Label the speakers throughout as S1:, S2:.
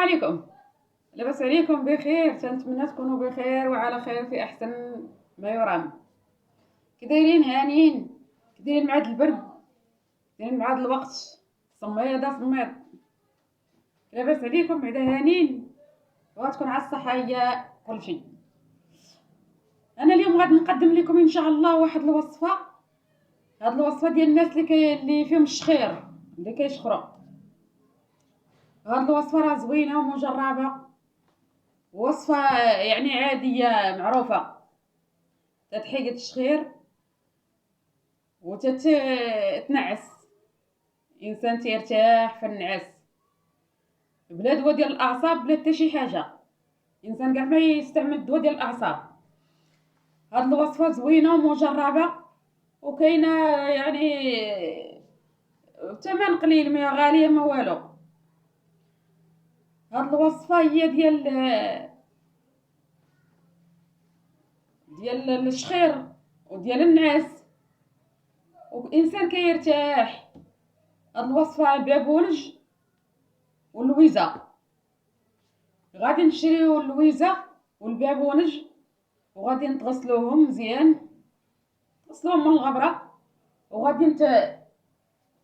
S1: عليكم. لاباس عليكم بخير؟ تنتمنى تكونوا بخير وعلى خير في احسن ما يرام. كي دايرين؟ هانيين؟ كي دايرين مع هاد البرد؟ دايرين مع هاد الوقت صميده صميط؟ لاباس عليكم بعدا؟ هانيين وغتكون على الصحه هي كلشي. انا اليوم غادي نقدم لكم ان شاء الله واحد الوصفه. هاد الوصفه ديال الناس اللي فيهم الشخير، اللي كيشخروا. هاد الوصفه راه زوينه ومجربه، وصفه يعني عاديه معروفه. تتحيد الشخير وتتنعس، انسان تيرتاح في النعاس بلا دواء ديال الاعصاب، بلا حتى شي حاجه. انسان كاع ما يستعمل الدواء ديال الاعصاب. هاد الوصفه زوينه ومجربه وكاينه يعني ثمن قليل، ما غاليه ما والو. هاد الوصفه هي ديال الشخير وديال النعاس، وانسان كيرتاح. هاد الوصفه البابونج واللويزه. غادي نشريو اللويزه والبابونج وغادي نتغسلوهم مزيان، تغسلوهم من الغبره، وغادي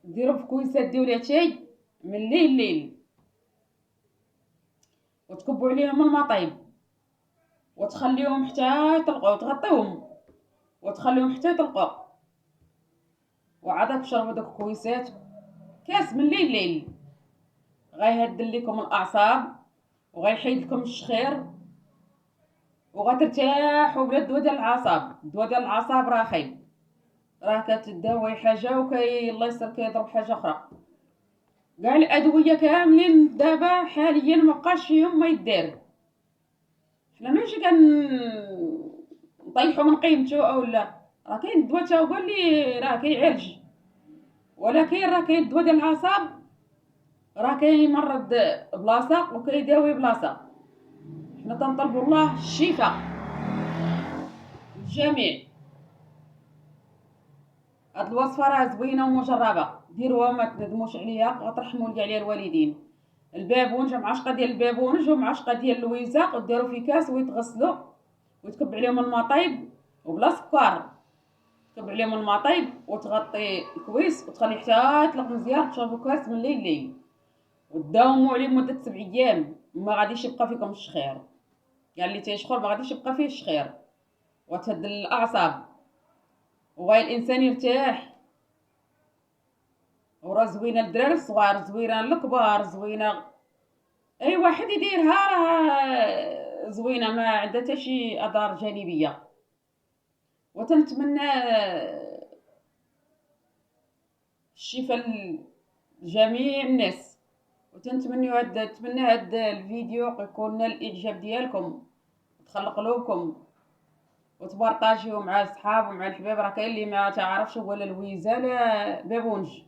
S1: ديرو في كويسات، ديرو ليها شاي من الليل وتكبوا عليهم الماء طايب وتخليهم حتى يطلقوا، تغطيهم وتخليهم حتى يطلقوا، وعاد تشربوا دوك الكويسات كاس من الليل. غيهدل لكم الاعصاب وغيحيد لكم الشخير وغترتاحوا بلا الدواء ديال الاعصاب. الدواء ديال الاعصاب راه خايب، راه كتداوي حاجه الله يستر كيضرب حاجه اخرى. كاع الادويه كاملين دابا حاليا مابقاش فيهم ما يدار. حنا ماشي نطيحوا من قيمته او لا، راه كاين الدواء تا هو اللي راه كيعالج، ولكن راه كاين الدواء ديال الاعصاب راه كيمرض بلاصه وكيداوي بلاصه. حنا تنطلبوا الله الشفاء للجميع. هاد الوصفه راه زوينه ومجربه، ديروها ما تندموش عليها وترحموا كاع عليها الوالدين. البابونج معشقه ديال البابونج ومعشقه ديال اللويزه، وديروا في كاس ويتغسلوا وتكب عليهم الماء طايب وبلا سكر. تكب عليهم الماء طايب وتغطي كويس وتخلي حتى يطلق مزيان، تشربوا كاس من الليل وداوموا عليه مده 7 ايام. ما غاديش يبقى فيكم الشخير، كاع اللي تيشخر ما غاديش يبقى فيه الشخير، وتهدل الاعصاب وغاي الانسان يرتاح. وراه زوينه للدراري الصغار، زوينه للكبار، زوينه اي واحد يديرها راه زوينه، ما عندها حتى شي اضرار جانبيه. وتنتمنى الشفاء لجميع الناس، نتمنى هاد الفيديو يكون نال الاعجاب ديالكم وتخلق قلوبكم وتبارطاجيو مع الصحاب ومع الحباب. راه كاين اللي ما تعرفش هو لا لويزه لا بابونج.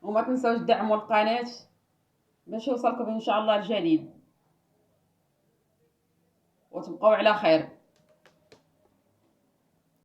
S1: وما تنساوش تدعموا القناه باش يوصلكم ان شاء الله الجديد، وتبقوا على خير.